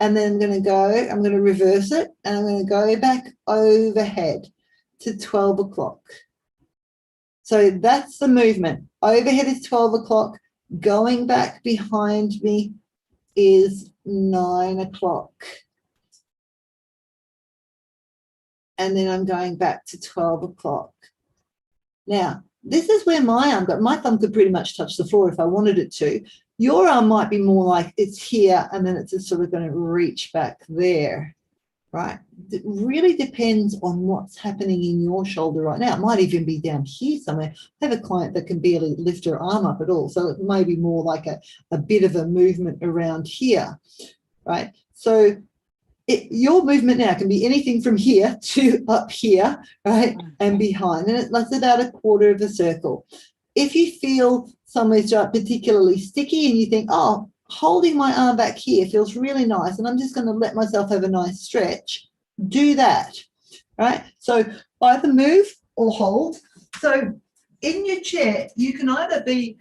and then I'm going to reverse it, and I'm going to go back overhead to 12 o'clock. So that's the movement. Overhead is 12 o'clock. Going back behind me is 9 o'clock. And then I'm going back to 12 o'clock. Now, this is where my thumb could pretty much touch the floor if I wanted it to. Your arm might be more like it's here, and then it's just sort of going to reach back there, right? It really depends on what's happening in your shoulder right now. It might even be down here somewhere. I have a client that can barely lift her arm up at all, so it may be more like a bit of a movement around here, right? So your movement now can be anything from here to up here, right, and behind, and that's about a quarter of a circle. If you feel somewhere's particularly sticky and you think, oh, holding my arm back here feels really nice, and I'm just going to let myself have a nice stretch, do that, right? So either move or hold. So in your chair, you can either be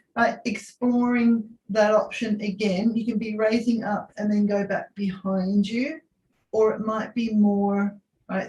exploring that option again. You can be raising up and then go back behind you, or it might be more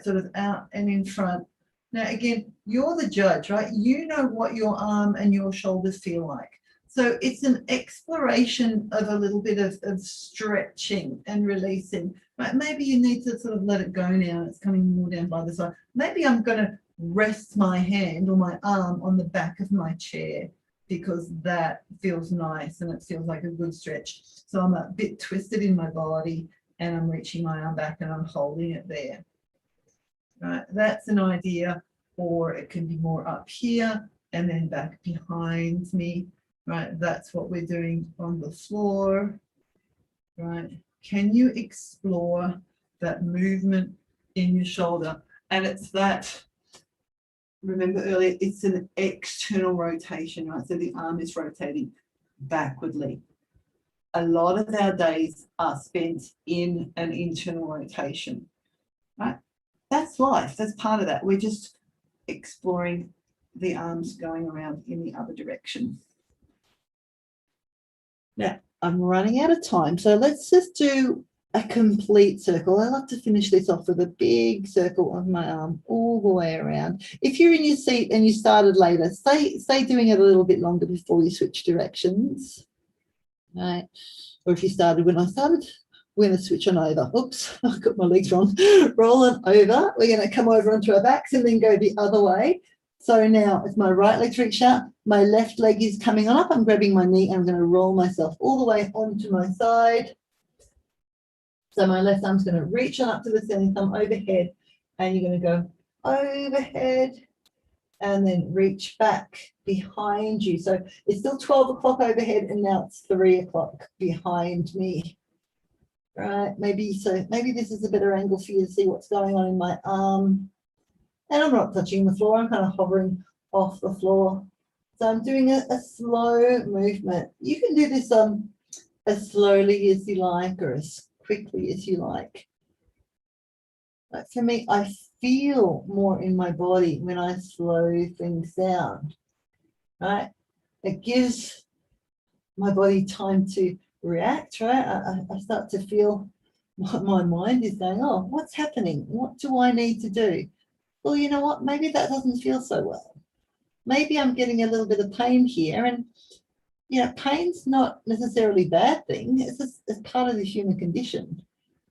sort of out and in front. Now, again, you're the judge, right? You know what your arm and your shoulders feel like. So it's an exploration of a little bit of stretching and releasing. Right? Maybe you need to sort of let it go now. It's coming more down by the side. Maybe I'm going to rest my hand or my arm on the back of my chair because that feels nice and it feels like a good stretch. So I'm a bit twisted in my body, and I'm reaching my arm back and I'm holding it there. Right, that's an idea. Or it can be more up here and then back behind me. Right, that's what we're doing on the floor. Right, can you explore that movement in your shoulder? And it's that, remember earlier, it's an external rotation, right? So the arm is rotating backwardly. A lot of our days are spent in an internal rotation, right? That's life. That's part of that. We're just exploring the arms going around in the other direction. Now, I'm running out of time, so let's just do a complete circle. I love to finish this off with a big circle of my arm all the way around. If you're in your seat and you started later, stay doing it a little bit longer before you switch directions. right? Or if you started when I started, we're going to switch on over. Oops, I've got my legs wrong. Rolling over. We're going to come over onto our backs and then go the other way. So now it's my right leg's reached out, my left leg is coming on up. I'm grabbing my knee and I'm going to roll myself all the way onto my side. So my left arm's going to reach on up to the ceiling, thumb overhead, and you're going to go overhead and then reach back behind you. So it's still 12 o'clock overhead and now it's 3 o'clock behind me. Right, maybe this is a better angle for you to see what's going on in my arm. And I'm not touching the floor, I'm kind of hovering off the floor. So I'm doing a slow movement. You can do this as slowly as you like or as quickly as you like. But for me, I feel more in my body when I slow things down, right? It gives my body time to react, right? I start to feel what my mind is going, oh, what's happening? What do I need to do? Well, you know what? Maybe that doesn't feel so well. Maybe I'm getting a little bit of pain here. And, you know, pain's not necessarily a bad thing. It's just it's part of the human condition.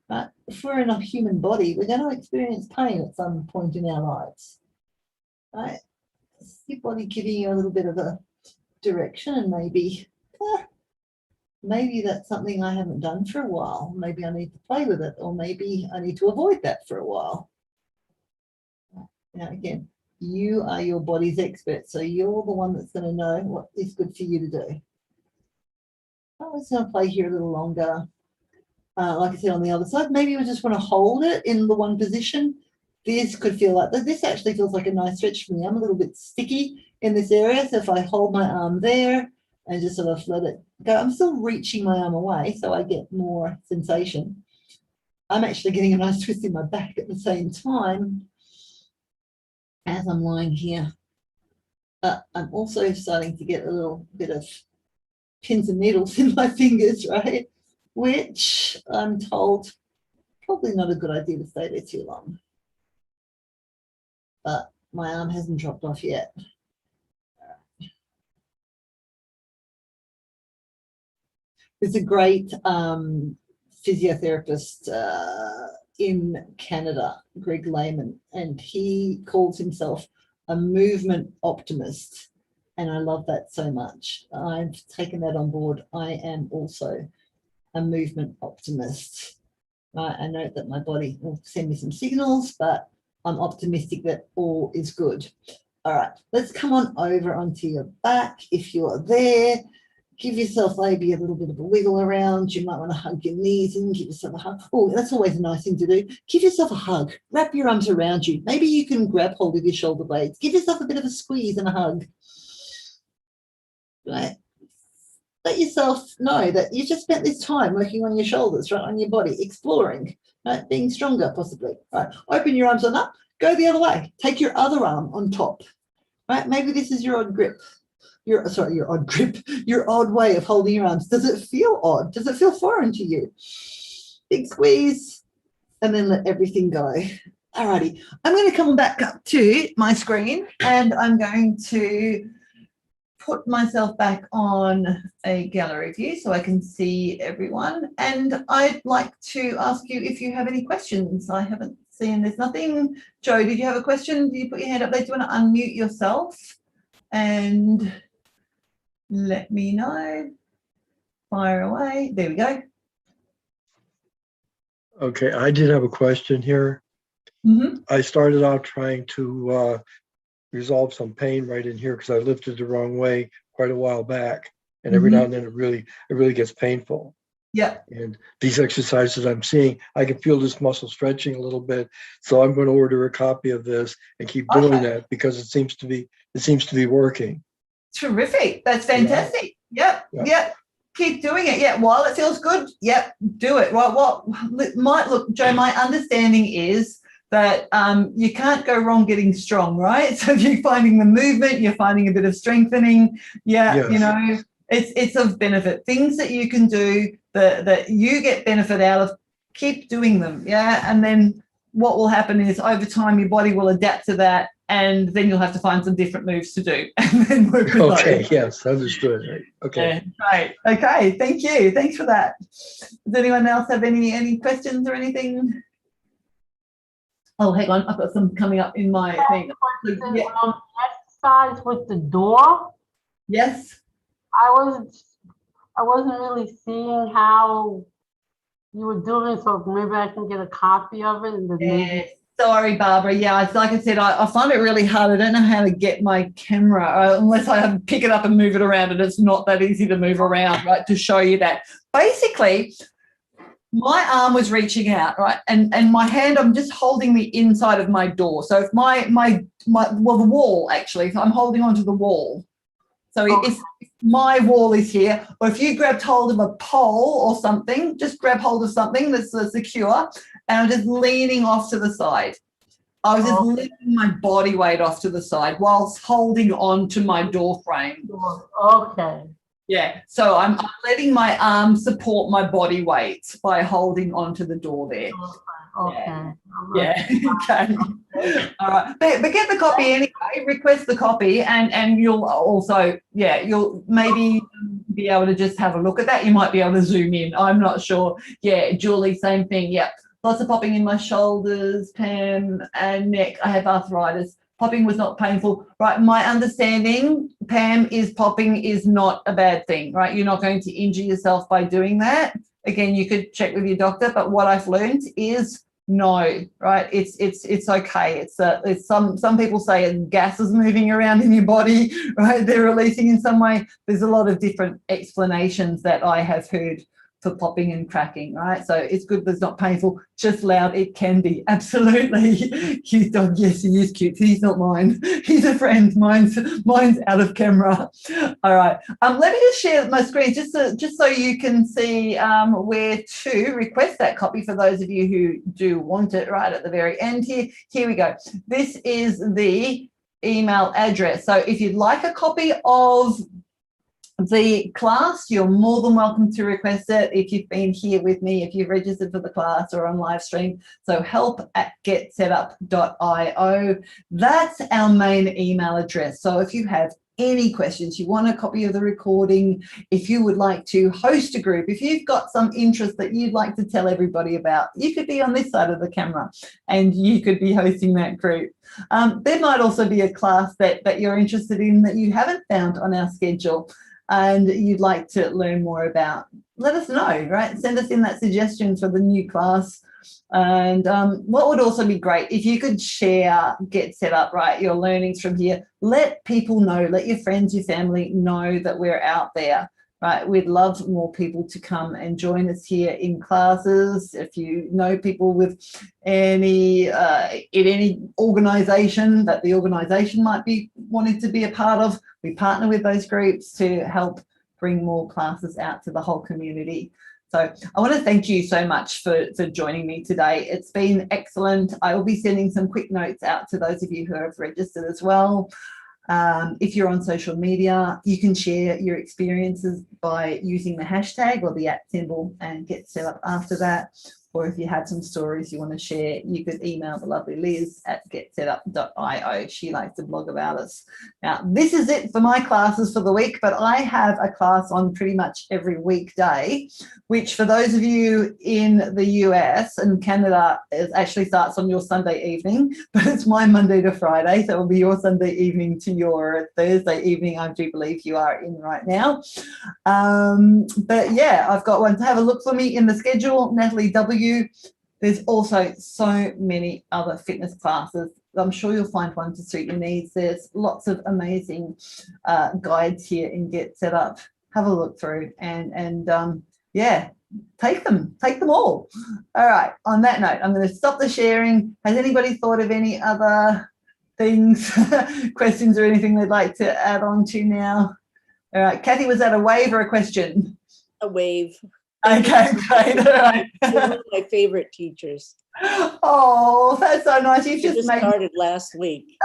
Right? If we're in a human body, we're going to experience pain at some point in our lives. Right? It's your body giving you a little bit of a direction and maybe that's something I haven't done for a while. Maybe I need to play with it, or maybe I need to avoid that for a while. Now, again, you are your body's expert, so you're the one that's going to know what is good for you to do. I'm just going to play here a little longer. Like I said, on the other side, maybe you just want to hold it in the one position. This could feel like, this actually feels like a nice stretch for me. I'm a little bit sticky in this area, so if I hold my arm there and just sort of let it go, I'm still reaching my arm away, so I get more sensation. I'm actually getting a nice twist in my back at the same time as I'm lying here. But I'm also starting to get a little bit of pins and needles in my fingers, right? Which I'm told probably not a good idea to stay there too long. But my arm hasn't dropped off yet. There's a great physiotherapist in Canada, Greg Lehman, and he calls himself a movement optimist. And I love that so much. I've taken that on board. I am also a movement optimist. Right? I know that my body will send me some signals, but I'm optimistic that all is good. All right, let's come on over onto your back. If you're there, give yourself maybe a little bit of a wiggle around. You might want to hug your knees and give yourself a hug. Oh, that's always a nice thing to do. Give yourself a hug. Wrap your arms around you. Maybe you can grab hold of your shoulder blades. Give yourself a bit of a squeeze and a hug. Right? Let yourself know that you just spent this time working on your shoulders, right, on your body, exploring, right, being stronger possibly. Right? Open your arms on up. Go the other way. Take your other arm on top. Right? Maybe this is your odd grip. Your odd grip, your odd way of holding your arms. Does it feel odd? Does it feel foreign to you? Big squeeze, and then let everything go. Alrighty, I'm going to come back up to my screen and I'm going to put myself back on a gallery view so I can see everyone. And I'd like to ask you if you have any questions. I haven't seen, there's nothing. Joe, did you have a question? Did you put your hand up there? Do you want to unmute yourself and let me know? Fire away. There we go. Okay, I did have a question here. Mm-hmm. I started out trying to resolve some pain right in here because I lifted the wrong way quite a while back, and every now and then it really gets painful. Yeah. And these exercises I'm seeing, I can feel this muscle stretching a little bit. So I'm going to order a copy of this and keep doing that because it seems to be working. Terrific. That's fantastic. Yeah. Yep. Keep doing it. Yeah. While it feels good. Yep. Do it. What might look, Joe, my understanding is that you can't go wrong getting strong, right? So if you're finding the movement, you're finding a bit of strengthening. Yeah. Yes. You know, it's of benefit. Things that you can do that you get benefit out of, keep doing them. Yeah. And then what will happen is over time, your body will adapt to that and then you'll have to find some different moves to do and then work with Okay, those. yes, understood. Okay. Yeah, great. Okay, thank you. Thanks for that. Does anyone else have any questions or anything? Oh, hang on, I've got some coming up in my thing. Yeah. Exercise with the door. Yes. I wasn't really seeing how you were doing it, so maybe I can get a copy of it and then maybe. Sorry, Barbara. Yeah, like I said, I find it really hard. I don't know how to get my camera unless I have to pick it up and move it around, and it's not that easy to move around, right, to show you that. Basically, my arm was reaching out, right, and my hand, I'm just holding the inside of my door. So if my well, the wall, actually, so I'm holding onto the wall. So if my wall is here, or if you grabbed hold of a pole or something, just grab hold of something that's secure, and I'm just leaning off to the side. I was just lifting my body weight off to the side whilst holding on to my door frame. Okay. Yeah, so I'm letting my arm support my body weight by holding onto the door there. Okay. Yeah. Okay. All right. But get the copy anyway. Request the copy, and you'll also, yeah, you'll maybe be able to just have a look at that. You might be able to zoom in. I'm not sure. Yeah, Julie, same thing. Yeah, lots of popping in my shoulders, Pam, and neck. I have arthritis. Popping was not painful, right? My understanding, Pam, is popping is not a bad thing, right? You're not going to injure yourself by doing that. Again, you could check with your doctor, but what I've learned is no, right? It's okay. It's some people say gas is moving around in your body, right? They're releasing in some way. There's a lot of different explanations that I have heard for popping and cracking, right? So it's good that it's not painful, just loud. It can be, absolutely. Cute dog, yes, he is cute. He's not mine. He's a friend. Mine's out of camera. All right. Let me just share my screen just so you can see where to request that copy for those of you who do want it right at the very end here. Here we go. This is the email address. So if you'd like a copy of the class, you're more than welcome to request it if you've been here with me, if you've registered for the class or on live stream. So help@getsetup.io. That's our main email address. So if you have any questions, you want a copy of the recording, if you would like to host a group, if you've got some interest that you'd like to tell everybody about, you could be on this side of the camera and you could be hosting that group. There might also be a class that you're interested in that you haven't found on our schedule and you'd like to learn more about. Let us know, right? Send us in that suggestion for the new class. And what would also be great, if you could share Get Set Up, right, your learnings from here. Let people know, let your friends, your family know that we're out there, right? We'd love more people to come and join us here in classes. If you know people with any in any organisation that the organisation might be wanting to be a part of, we partner with those groups to help bring more classes out to the whole community. So I want to thank you so much for joining me today. It's been excellent. I will be sending some quick notes out to those of you who have registered as well. If you're on social media, you can share your experiences by using the hashtag or the @ and Get Set Up after that. Or if you have some stories you want to share, you could email the lovely Liz at getsetup.io. She likes to blog about us. Now, this is it for my classes for the week, but I have a class on pretty much every weekday, which for those of you in the US and Canada, it actually starts on your Sunday evening, but it's my Monday to Friday, so it'll be your Sunday evening to your Thursday evening, I do believe you are in right now. But yeah, I've got one to have a look for me in the schedule, Natalie W. There's also so many other fitness classes. I'm sure you'll find one to suit your needs. There's lots of amazing guides here in Get Set Up. Have a look through and yeah, take them all. All right, on that note, I'm going to stop the sharing. Has anybody thought of any other things, questions or anything they'd like to add on to now? All right, Kathy, was that a wave or a question? A wave. Okay, great. All right. They're one of my favorite teachers. Oh, that's so nice. You've She just just made started last week.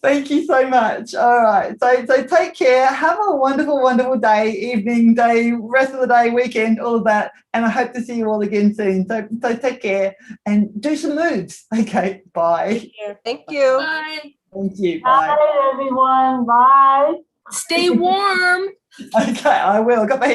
Thank you so much. All right. So take care. Have a wonderful, wonderful day, evening, day, rest of the day, weekend, all of that. And I hope to see you all again soon. So take care and do some moves. Okay. Bye. Thank you. Bye. Thank you. Bye. Bye, everyone. Bye. Stay warm. Okay, I will. Got my